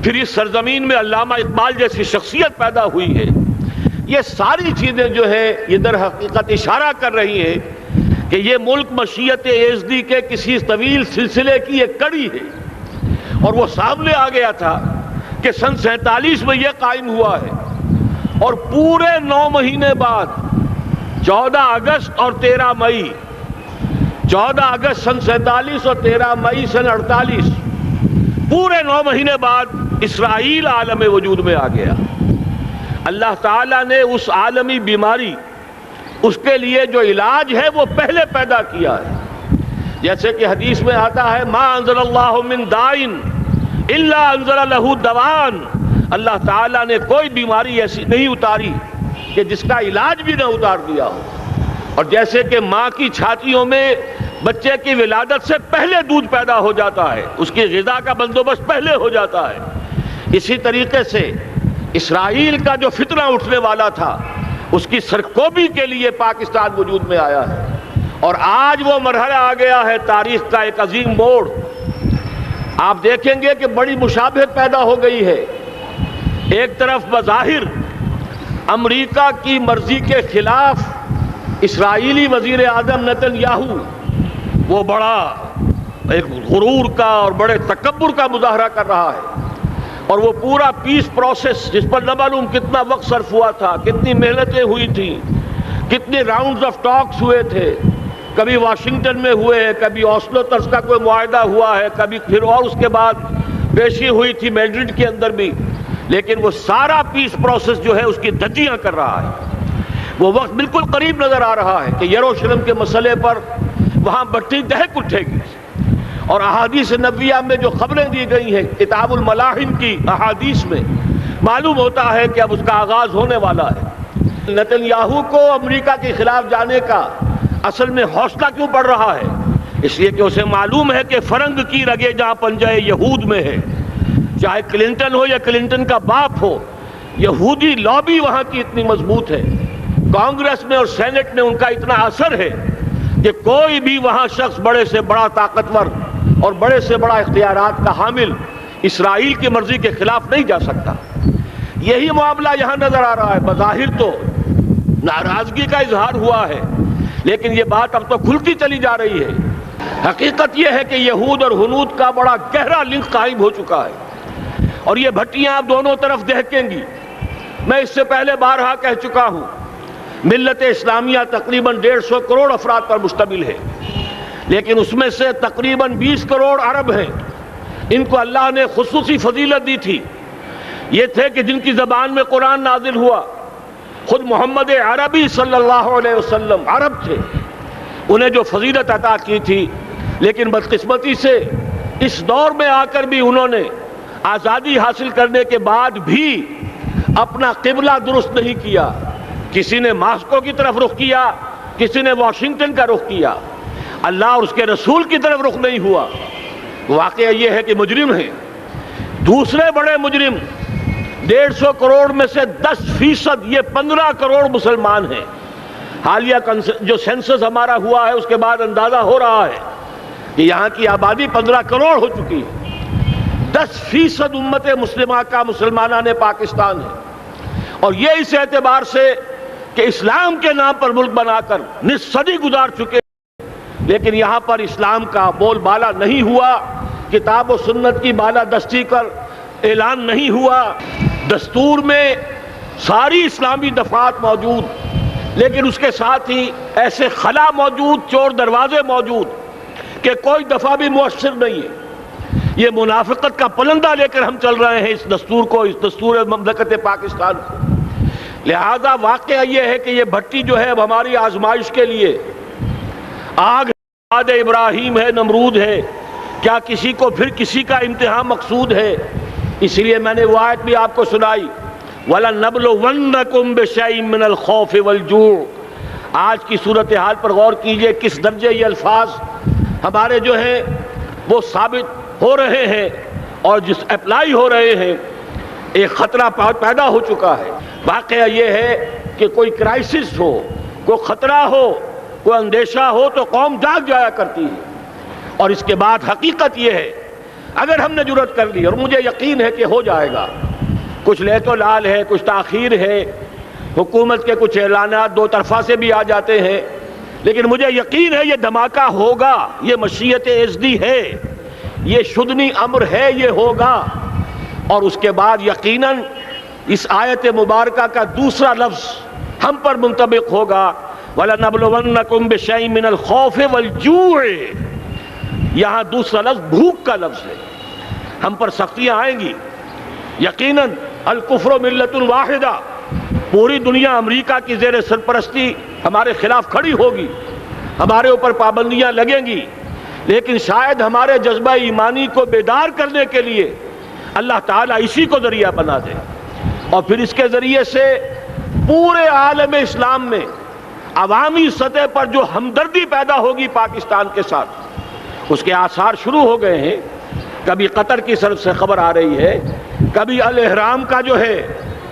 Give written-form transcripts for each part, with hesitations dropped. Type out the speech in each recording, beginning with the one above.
پھر اس سرزمین میں علامہ اقبال جیسی شخصیت پیدا ہوئی ہے. یہ ساری چیزیں جو ہے یہ در حقیقت اشارہ کر رہی ہیں کہ یہ ملک مشیت ایزدی کے کسی طویل سلسلے کی ایک کڑی ہے. اور وہ سامنے آ گیا تھا کہ سن 47 میں یہ قائم ہوا ہے، اور پورے 9 مہینے بعد 14 اگست اور 13 مئی، 14 اگست سن 47 اور 13 مئی سن 48، پورے 9 مہینے بعد اسرائیل عالم وجود میں آ گیا. اللہ تعالیٰ نے اس عالمی بیماری، اس کے لیے جو علاج ہے وہ پہلے پیدا کیا ہے. جیسے کہ حدیث میں آتا ہے ما انزل اللہ من دائن الا انزل لہ دوان، اللہ تعالیٰ نے کوئی بیماری ایسی نہیں اتاری کہ جس کا علاج بھی نہ اتار دیا ہو. اور جیسے کہ ماں کی چھاتیوں میں بچے کی ولادت سے پہلے دودھ پیدا ہو جاتا ہے، اس کی غذا کا بندوبست پہلے ہو جاتا ہے، اسی طریقے سے اسرائیل کا جو فتنہ اٹھنے والا تھا اس کی سرکوبی کے لیے پاکستان وجود میں آیا ہے. اور آج وہ مرحلہ آ گیا ہے، تاریخ کا ایک عظیم موڑ. آپ دیکھیں گے کہ بڑی مشابہت پیدا ہو گئی ہے. ایک طرف بظاہر امریکہ کی مرضی کے خلاف اسرائیلی وزیر اعظم نتن یاہو وہ بڑا ایک غرور کا اور بڑے تکبر کا مظاہرہ کر رہا ہے، اور وہ پورا پیس پروسیس جس پر نہ معلوم کتنا وقت صرف ہوا تھا، کتنی محنتیں ہوئی تھیں، کتنے راؤنڈز آف ٹاکس ہوئے تھے، کبھی واشنگٹن میں ہوئے ہیں، کبھی اوسلو طرز کا کوئی معاہدہ ہوا ہے، کبھی پھر اور اس کے بعد پیشی ہوئی تھی میڈرڈ کے اندر بھی، لیکن وہ سارا پیس پروسیس جو ہے اس کی دھجیاں کر رہا ہے. وہ وقت بالکل قریب نظر آ رہا ہے کہ یروشلم کے مسئلے پر وہاں بٹی دہک اٹھے گی. اور احادیث نبویہ میں جو خبریں دی گئی ہیں کتاب الملاحم کی احادیث میں معلوم ہوتا ہے کہ اب اس کا آغاز ہونے والا ہے. نتن یاہو کو امریکہ کے خلاف جانے کا اصل میں حوصلہ کیوں پڑ رہا ہے؟ اس لیے کہ اسے معلوم ہے کہ فرنگ کی رگیں جہاں پنجہ یہود میں ہے، چاہے کلنٹن ہو یا کلنٹن کا باپ ہو، یہودی لابی وہاں کی اتنی مضبوط ہے، کانگریس میں اور سینٹ میں ان کا اتنا اثر ہے کہ کوئی بھی وہاں شخص بڑے سے بڑا طاقتور اور بڑے سے بڑا اختیارات کا حامل اسرائیل کی مرضی کے خلاف نہیں جا سکتا. یہی معاملہ یہاں نظر آ رہا ہے. بظاہر تو ناراضگی کا اظہار ہوا ہے، لیکن یہ بات اب تو کھلتی چلی جا رہی ہے. حقیقت یہ ہے کہ یہود اور ہنود کا بڑا گہرا لنک قائم ہو چکا ہے، اور یہ بھٹیاں اب دونوں طرف دہکیں گی. میں اس سے پہلے بارہا کہہ چکا ہوں، ملت اسلامیہ تقریباً 150 کروڑ افراد پر مشتمل ہے، لیکن اس میں سے تقریباً 20 کروڑ عرب ہیں. ان کو اللہ نے خصوصی فضیلت دی تھی. یہ تھے کہ جن کی زبان میں قرآن نازل ہوا، خود محمد عربی صلی اللہ علیہ وسلم عرب تھے، انہیں جو فضیلت عطا کی تھی. لیکن بدقسمتی سے اس دور میں آ کر بھی انہوں نے آزادی حاصل کرنے کے بعد بھی اپنا قبلہ درست نہیں کیا. کسی نے ماسکو کی طرف رخ کیا، کسی نے واشنگٹن کا رخ کیا، اللہ اور اس کے رسول کی طرف رخ نہیں ہوا. واقعہ یہ ہے کہ مجرم ہیں. دوسرے بڑے مجرم 150 کروڑ میں سے 10% یہ 15 کروڑ مسلمان ہیں. حالیہ جو سینسس ہمارا ہوا ہے اس کے بعد اندازہ ہو رہا ہے کہ یہاں کی آبادی 15 کروڑ ہو چکی ہے. 10% امت مسلمہ کا مسلمانان پاکستان ہے، اور یہ اس اعتبار سے کہ اسلام کے نام پر ملک بنا کر نصف صدی گزار چکے، لیکن یہاں پر اسلام کا بول بالا نہیں ہوا، کتاب و سنت کی بالا دستی کر اعلان نہیں ہوا. دستور میں ساری اسلامی دفعات موجود، لیکن اس کے ساتھ ہی ایسے خلا موجود، چور دروازے موجود کہ کوئی دفعہ بھی مؤثر نہیں ہے. یہ منافقت کا پلندہ لے کر ہم چل رہے ہیں اس دستور کو، اس دستور مملکت پاکستان کو. لہذا واقعہ یہ ہے کہ یہ بھٹی جو ہے اب ہماری آزمائش کے لیے آگ آد ابراہیم ہے، نمرود ہے. کیا کسی کو پھر کسی کا امتحان مقصود ہے؟ اس لیے میں نے وہ آیت بھی آپ کو سنائی، وَلَنَّبْلُوَنَّكُمْ بِشَيْءٍ مِّنَ الْخَوْفِ وَالْجُوعِ. آج کی صورتحال پر غور کیجئے، کس درجے یہ الفاظ ہمارے جو ہیں وہ ثابت ہو رہے ہیں اور جس اپلائی ہو رہے ہیں. ایک خطرہ پیدا ہو چکا ہے. واقعہ یہ ہے کہ کوئی کرائسس ہو، کوئی خطرہ ہو، کوئی اندیشہ ہو تو قوم جاگ جایا کرتی ہے. اور اس کے بعد حقیقت یہ ہے اگر ہم نے جرأت کر لی، اور مجھے یقین ہے کہ ہو جائے گا، کچھ لیت و لال ہے، کچھ تاخیر ہے، حکومت کے کچھ اعلانات دو طرفہ سے بھی آ جاتے ہیں، لیکن مجھے یقین ہے یہ دھماکہ ہوگا، یہ مشیت اعزدی ہے، یہ شدنی امر ہے، یہ ہوگا۔ اور اس کے بعد یقیناً اس آیت مبارکہ کا دوسرا لفظ ہم پر منطبق ہوگا، وَلَنَبْلُوَنَّكُمْ بِشَيْءٍ مِّنَ الْخَوْفِ وَالْجُوعِ۔ یہاں دوسرا لفظ بھوک کا لفظ ہے، ہم پر سختیاں آئیں گی یقیناً۔ الکفر ملت واحدہ، پوری دنیا امریکہ کی زیر سرپرستی ہمارے خلاف کھڑی ہوگی، ہمارے اوپر پابندیاں لگیں گی، لیکن شاید ہمارے جذبہ ایمانی کو بیدار کرنے کے لیے اللہ تعالیٰ اسی کو ذریعہ بنا دے، اور پھر اس کے ذریعے سے پورے عالم اسلام میں عوامی سطح پر جو ہمدردی پیدا ہوگی پاکستان کے ساتھ، اس کے آثار شروع ہو گئے ہیں۔ کبھی قطر کی طرف سے خبر آ رہی ہے، کبھی الاحرام کا جو ہے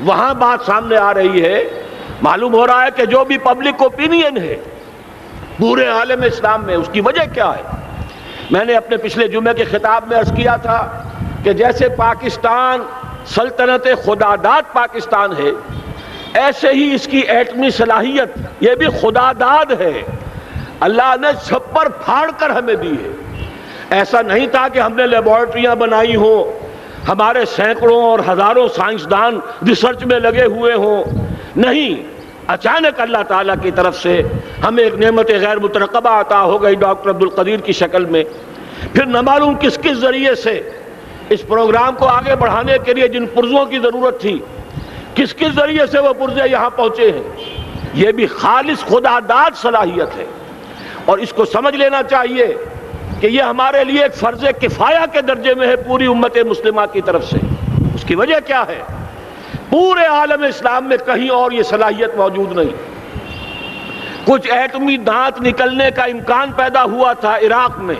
وہاں بات سامنے آ رہی ہے۔ معلوم ہو رہا ہے کہ جو بھی پبلک اوپینین ہے پورے عالم اسلام میں، اس کی وجہ کیا ہے؟ میں نے اپنے پچھلے جمعے کے خطاب میں عرض کیا تھا کہ جیسے پاکستان سلطنت خداداد پاکستان ہے، ایسے ہی اس کی ایٹمی صلاحیت یہ بھی خداداد ہے، اللہ نے چھپر پھاڑ کر ہمیں دی ہے۔ ایسا نہیں تھا کہ ہم نے لیبارٹریاں بنائی ہوں، ہمارے سینکڑوں اور ہزاروں سائنسدان ریسرچ میں لگے ہوئے ہوں، نہیں، اچانک اللہ تعالیٰ کی طرف سے ہمیں ایک نعمت غیر مترقبہ عطا ہو گئی ڈاکٹر عبدالقدیر کی شکل میں۔ پھر نہ معلوم کس کس ذریعے سے اس پروگرام کو آگے بڑھانے کے لیے جن پرزوں کی ضرورت تھی، کس کس ذریعے سے وہ پرزے یہاں پہنچے ہیں۔ یہ بھی خالص خداداد صلاحیت ہے، اور اس کو سمجھ لینا چاہیے کہ یہ ہمارے لیے ایک فرض کفایہ کے درجے میں ہے پوری امت مسلمہ کی طرف سے۔ اس کی وجہ کیا ہے؟ پورے عالم اسلام میں کہیں اور یہ صلاحیت موجود نہیں۔ کچھ ایٹمی دانت نکلنے کا امکان پیدا ہوا تھا عراق میں،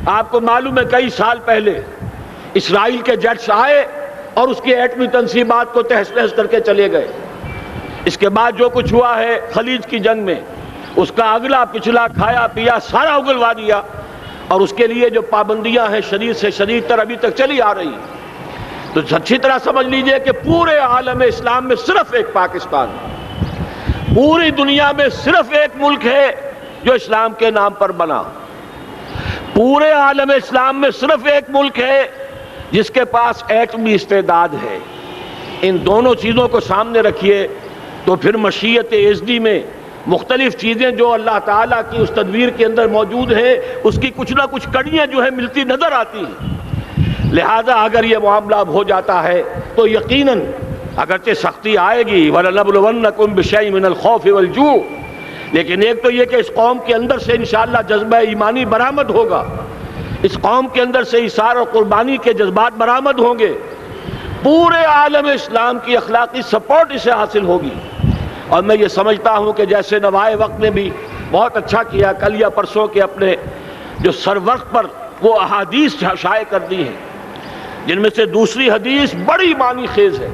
آپ کو معلوم ہے کئی سال پہلے اسرائیل کے جیٹس آئے اور اس کی ایٹمی تنصیبات کو تہس نہس کر کے چلے گئے۔ اس کے بعد جو کچھ ہوا ہے خلیج کی جنگ میں، اس کا اگلا پچھلا کھایا پیا سارا اگلوا دیا، اور اس کے لیے جو پابندیاں ہیں شدید سے شدید تر ابھی تک چلی آ رہی ہیں۔ تو اچھی طرح سمجھ لیجئے کہ پورے عالم اسلام میں صرف ایک پاکستان ہے، پوری دنیا میں صرف ایک ملک ہے جو اسلام کے نام پر بنا، پورے عالم اسلام میں صرف ایک ملک ہے جس کے پاس ایٹمی استعداد ہے۔ ان دونوں چیزوں کو سامنے رکھیے تو پھر مشیت اعزدی میں مختلف چیزیں جو اللہ تعالیٰ کی اس تدبیر کے اندر موجود ہیں، اس کی کچھ نہ کچھ کڑیاں جو ہے ملتی نظر آتی ہیں۔ لہذا اگر یہ معاملہ اب ہو جاتا ہے تو یقیناً اگرچہ سختی آئے گی، وَلَنَبْلُوَنَّكُمْ بِشَيْءٍ مِّنَ الْخَوْفِ وَالْجُوعِ، لیکن ایک تو یہ کہ اس قوم کے اندر سے انشاءاللہ جذبہ ایمانی برآمد ہوگا، اس قوم کے اندر سے ایثار اور قربانی کے جذبات برآمد ہوں گے، پورے عالم اسلام کی اخلاقی سپورٹ اسے حاصل ہوگی۔ اور میں یہ سمجھتا ہوں کہ جیسے نوائے وقت نے بھی بہت اچھا کیا، کل یا پرسوں کے اپنے جو سر وقت پر وہ احادیث شائع کر دی ہیں، جن میں سے دوسری حدیث بڑی معنی خیز ہے۔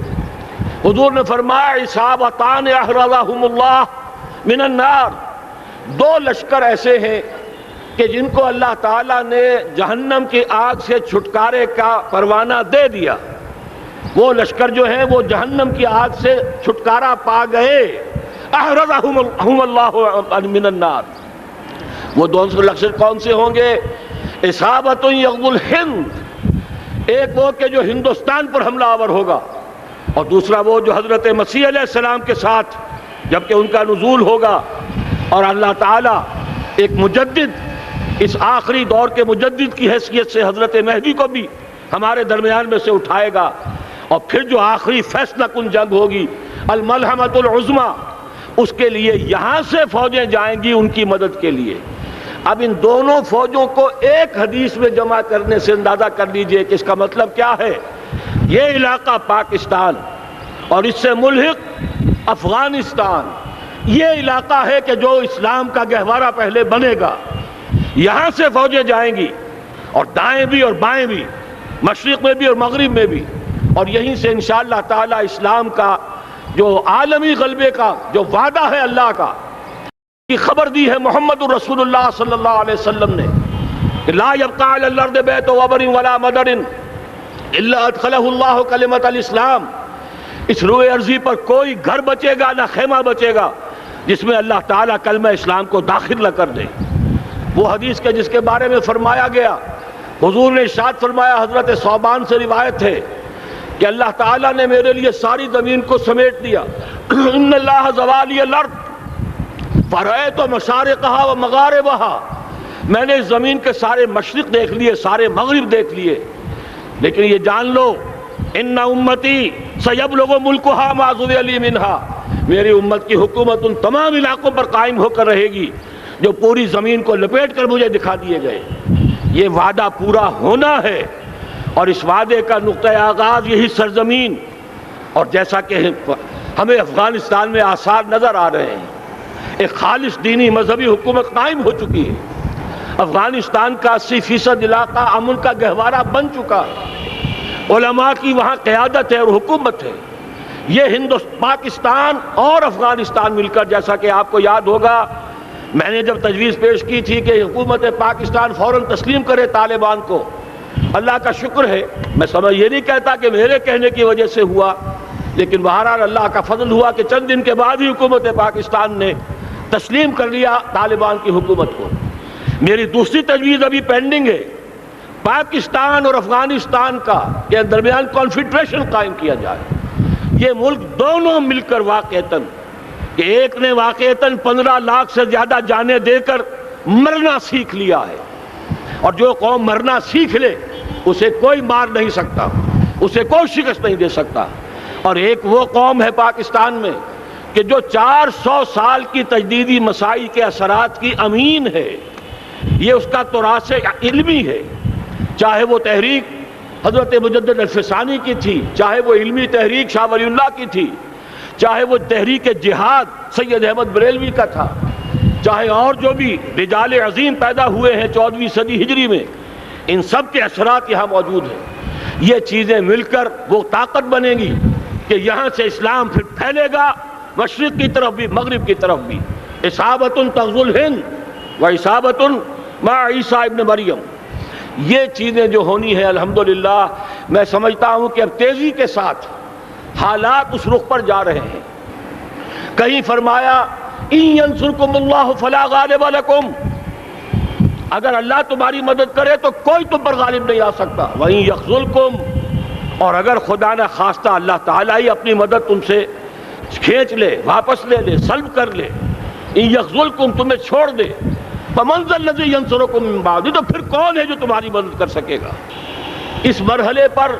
حضور نے فرمایا عصابتان احرزہم اللہ من النار، دو لشکر ایسے ہیں کہ جن کو اللہ تعالیٰ نے جہنم کی آگ سے چھٹکارے کا پروانہ دے دیا۔ وہ لشکر جو ہیں وہ جہنم کی آگ سے چھٹکارا پا گئے، احرزہم اللہ من النار۔ وہ دونوں لشکر کون سے ہوں گے؟ اصابت یغزو الہند، ایک وہ کہ جو ہندوستان پر حملہ آور ہوگا، اور دوسرا وہ جو حضرت مسیح علیہ السلام کے ساتھ جبکہ ان کا نزول ہوگا، اور اللہ تعالیٰ ایک مجدد، اس آخری دور کے مجدد کی حیثیت سے حضرت مہدی کو بھی ہمارے درمیان میں سے اٹھائے گا، اور پھر جو آخری فیصلہ کن جنگ ہوگی الملحمۃ العظمیٰ، اس کے لیے یہاں سے فوجیں جائیں گی ان کی مدد کے لیے۔ اب ان دونوں فوجوں کو ایک حدیث میں جمع کرنے سے اندازہ کر لیجئے کہ اس کا مطلب کیا ہے۔ یہ علاقہ پاکستان اور اس سے ملحق افغانستان، یہ علاقہ ہے کہ جو اسلام کا گہوارہ پہلے بنے گا، یہاں سے فوجیں جائیں گی، اور دائیں بھی اور بائیں بھی، مشرق میں بھی اور مغرب میں بھی، اور یہیں سے انشاءاللہ تعالی اسلام کا جو عالمی غلبے کا جو وعدہ ہے اللہ کا، کی خبر دی ہے محمد الرسول اللہ صلی اللہ علیہ وسلم نے۔ لا يبقى على الارض بیت وبر ولا مدر الا ادخلہ اللہ کلمۃ الاسلام، اس روئے ارضی پر کوئی گھر بچے گا نہ خیمہ بچے گا جس میں اللہ تعالیٰ کلمہ اسلام کو داخل نہ کر دے۔ وہ حدیث کے جس کے بارے میں فرمایا گیا، حضور نے ارشاد فرمایا، حضرت ثوبان سے روایت ہے کہ اللہ تعالیٰ نے میرے لیے ساری زمین کو سمیٹ دیا۔ ان اللہ زوالی الارض فرأیت مشارقہا و مغاربہا، میں نے اس زمین کے سارے مشرق دیکھ لیے، سارے مغرب دیکھ لیے، لیکن یہ جان لو ان امتی سیبلغ ملکہا ما ذوی لی منہا، میری امت کی حکومت ان تمام علاقوں پر قائم ہو کر رہے گی جو پوری زمین کو لپیٹ کر مجھے دکھا دیے گئے۔ یہ وعدہ پورا ہونا ہے، اور اس وعدے کا نقطہ آغاز یہی سرزمین، اور جیسا کہ ہمیں افغانستان میں آثار نظر آ رہے ہیں، ایک خالص دینی مذہبی حکومت قائم ہو چکی ہے۔ افغانستان کا 80% علاقہ امن کا گہوارہ بن چکا ہے، علماء کی وہاں قیادت ہے اور حکومت ہے۔ یہ پاکستان اور افغانستان مل کر، جیسا کہ آپ کو یاد ہوگا میں نے جب تجویز پیش کی تھی کہ حکومت پاکستان فوراً تسلیم کرے طالبان کو، اللہ کا شکر ہے، میں یہ نہیں کہتا کہ میرے کہنے کی وجہ سے ہوا، لیکن بہرحال اللہ کا فضل ہوا کہ چند دن کے بعد ہی حکومت پاکستان نے تسلیم کر لیا طالبان کی حکومت کو۔ میری دوسری تجویز ابھی پینڈنگ ہے، پاکستان اور افغانستان کا کے درمیان کانفیڈریشن قائم کیا جائے۔ یہ ملک دونوں مل کر واقعتاً، کہ ایک نے واقعتاً 15 لاکھ سے زیادہ جانیں دے کر مرنا سیکھ لیا ہے، اور جو قوم مرنا سیکھ لے اسے کوئی مار نہیں سکتا، اسے کوئی شکست نہیں دے سکتا، اور ایک وہ قوم ہے پاکستان میں کہ جو 400 سال کی تجدیدی مسائی کے اثرات کی امین ہے، یہ اس کا تراث علمی ہے، چاہے وہ تحریک حضرت مجدد الفسانی کی تھی، چاہے وہ علمی تحریک شاہ ولی اللہ کی تھی، چاہے وہ تحریک جہاد سید احمد بریلوی کا تھا، چاہے اور جو بھی رجال عظیم پیدا ہوئے ہیں 14ویں صدی ہجری میں، ان سب کے اثرات یہاں موجود ہیں۔ یہ چیزیں مل کر وہ طاقت بنے گی کہ یہاں سے اسلام پھر پھیلے گا، مشرق کی طرف بھی مغرب کی طرف بھی۔ اصابۃ تغزو الہند و اصابۃ مع عیسیٰ ابن مریم، یہ چیزیں جو ہونی ہیں الحمدللہ میں سمجھتا ہوں کہ اب تیزی کے ساتھ حالات اس رخ پر جا رہے ہیں۔ کہیں فرمایا ان ینصرکم اللہ فلا غالب لکم، اگر اللہ تمہاری مدد کرے تو کوئی تم پر غالب نہیں آ سکتا، وَإِن یخذلکم، اور اگر خدا نہ خواستہ اللہ تعالیٰ ہی اپنی مدد تم سے کھینچ لے، واپس لے لے، سلب کر لے، ان یخذلکم، تمہیں چھوڑ دے، فمن ذا الذی ینصرکم من بعد، تو پھر کون ہے جو تمہاری مدد کر سکے گا۔ اس مرحلے پر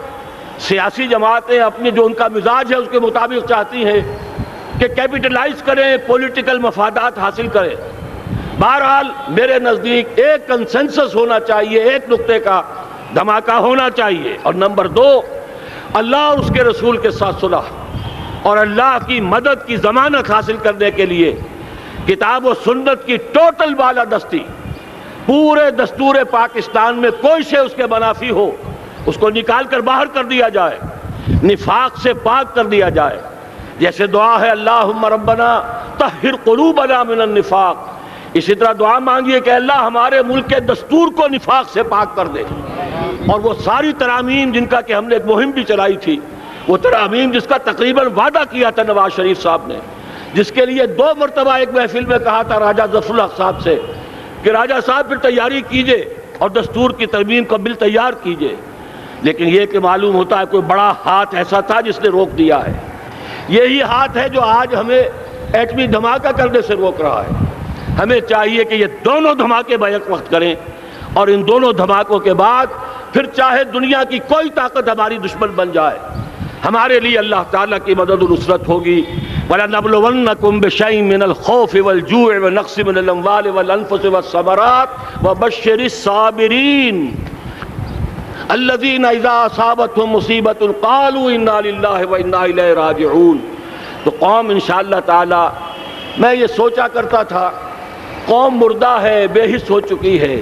سیاسی جماعتیں اپنے جو ان کا مزاج ہے اس کے مطابق چاہتی ہیں کہ کیپٹلائز کریں، پولیٹیکل مفادات حاصل کریں۔ بہرحال میرے نزدیک ایک کنسنسس ہونا چاہیے، ایک نقطے کا دھماکہ ہونا چاہیے، اور نمبر 2 اللہ اور اس کے رسول کے ساتھ صلح اور اللہ کی مدد کی ضمانت حاصل کرنے کے لیے کتاب و سنت کی ٹوٹل بالادستی، پورے دستور پاکستان میں کوئی شے اس کے منافی ہو اس کو نکال کر باہر کر دیا جائے، نفاق سے پاک کر دیا جائے۔ جیسے دعا ہے اللہم ربنا طہر قلوبنا من النفاق، اسی طرح دعا مانگیے کہ اللہ ہمارے ملک کے دستور کو نفاق سے پاک کر دے، اور وہ ساری ترامیم جن کا کہ ہم نے ایک مہم بھی چلائی تھی، وہ ترامیم جس کا تقریباً وعدہ کیا تھا نواز شریف صاحب نے، جس کے لیے 2 مرتبہ ایک محفل میں کہا تھا راجہ ظفر الحق صاحب سے کہ راجہ صاحب پھر تیاری کیجئے اور دستور کی ترمیم کا بل تیار کیجئے، لیکن یہ کہ معلوم ہوتا ہے کوئی بڑا ہاتھ ایسا تھا جس نے روک دیا ہے۔ یہی ہاتھ ہے جو آج ہمیں ایٹمی دھماکہ کرنے سے روک رہا ہے۔ ہمیں چاہیے کہ یہ دونوں دھماکے بیک وقت کریں، اور ان دونوں دھماکوں کے بعد پھر چاہے دنیا کی کوئی طاقت ہماری دشمن بن جائے، ہمارے لیے اللہ تعالیٰ کی مدد و نصرت ہوگی۔ وَلَنَبْلُوَنَّكُمْ بِشَيْءٍ مِّنَ الْخَوْفِ وَالْجُوعِ وَنَقْصٍ مِّنَ الْأَمْوَالِ وَالْأَنفُسِ وَالثَّمَرَاتِ وَبَشِّرِ الصَّابِرِينَ الَّذِينَ إِذَا أَصَابَتْهُم مُّصِيبَةٌ قَالُوا إِنَّا لِلَّهِ وَإِنَّا إِلَيْهِ رَاجِعُونَ۔ تو قوم انشاءاللہ تعالی، میں یہ سوچا کرتا تھا قوم مردہ ہے، بے حس ہو چکی ہے،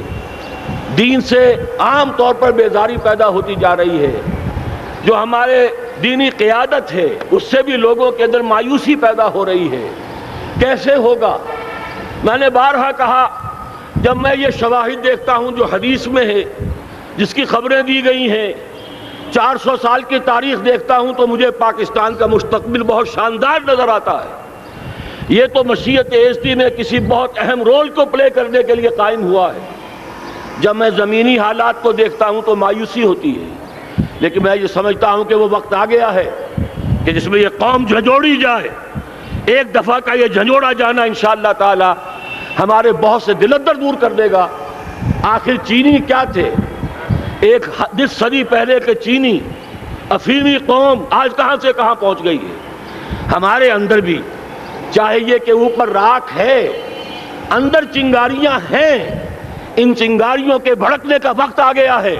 دین سے عام طور پر بیزاری پیدا ہوتی جا رہی ہے، جو ہمارے دینی قیادت ہے اس سے بھی لوگوں کے اندر مایوسی پیدا ہو رہی ہے۔ کیسے ہوگا؟ میں نے بارہا کہا جب میں یہ شواہد دیکھتا ہوں جو حدیث میں ہے، جس کی خبریں دی گئی ہیں، 400 سال کی تاریخ دیکھتا ہوں، تو مجھے پاکستان کا مستقبل بہت شاندار نظر آتا ہے۔ یہ تو مشیت ایزدی میں کسی بہت اہم رول کو پلے کرنے کے لیے قائم ہوا ہے۔ جب میں زمینی حالات کو دیکھتا ہوں تو مایوسی ہوتی ہے، لیکن میں یہ سمجھتا ہوں کہ وہ وقت آ گیا ہے کہ جس میں یہ قوم جھنجھوڑی جائے۔ ایک دفعہ کا یہ جھنجھوڑا جانا انشاءاللہ تعالی ہمارے بہت سے دل اندر دور کر دے گا۔ آخر چینی کیا تھے؟ ایک 10 صدی پہلے کے چینی افریقی قوم آج کہاں سے کہاں پہنچ گئی ہے۔ ہمارے اندر بھی چاہے یہ کہ اوپر راکھ ہے، اندر چنگاریاں ہیں، ان چنگاریوں کے بھڑکنے کا وقت آ گیا ہے،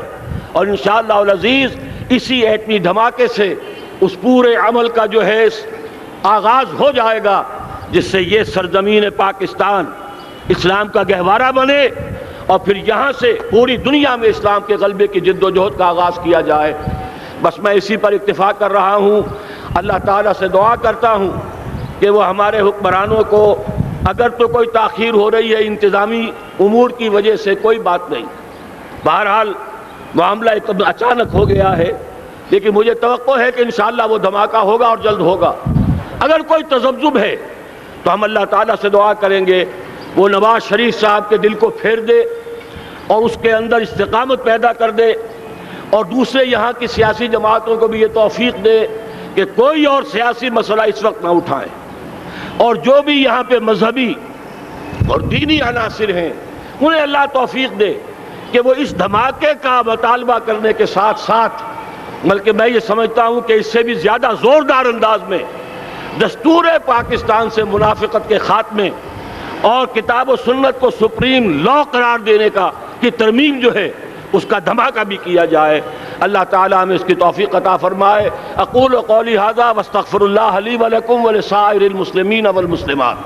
اور انشاءاللہ العزیز اسی ایٹمی دھماکے سے اس پورے عمل کا جو ہے آغاز ہو جائے گا، جس سے یہ سرزمین پاکستان اسلام کا گہوارہ بنے، اور پھر یہاں سے پوری دنیا میں اسلام کے غلبے کی جد و جہد کا آغاز کیا جائے۔ بس میں اسی پر اکتفا کر رہا ہوں۔ اللہ تعالیٰ سے دعا کرتا ہوں کہ وہ ہمارے حکمرانوں کو، اگر تو کوئی تاخیر ہو رہی ہے انتظامی امور کی وجہ سے، کوئی بات نہیں، بہرحال معاملہ ایک اچانک ہو گیا ہے، لیکن مجھے توقع ہے کہ انشاءاللہ وہ دھماکہ ہوگا اور جلد ہوگا۔ اگر کوئی تذبذب ہے تو ہم اللہ تعالیٰ سے دعا کریں گے وہ نواز شریف صاحب کے دل کو پھیر دے اور اس کے اندر استقامت پیدا کر دے، اور دوسرے یہاں کی سیاسی جماعتوں کو بھی یہ توفیق دے کہ کوئی اور سیاسی مسئلہ اس وقت نہ اٹھائیں، اور جو بھی یہاں پہ مذہبی اور دینی عناصر ہیں انہیں اللہ توفیق دے کہ وہ اس دھماکے کا مطالبہ کرنے کے ساتھ ساتھ، بلکہ میں یہ سمجھتا ہوں کہ اس سے بھی زیادہ زوردار انداز میں دستور پاکستان سے منافقت کے خاتمے اور کتاب و سنت کو سپریم لا قرار دینے کی ترمیم جو ہے اس کا دھماکہ بھی کیا جائے۔ اللہ تعالیٰ ہمیں اس کی توفیق عطا فرمائے۔ اقول قولی ھذا واستغفر اللہ لی ولکم ولسائر المسلمین والمسلمات۔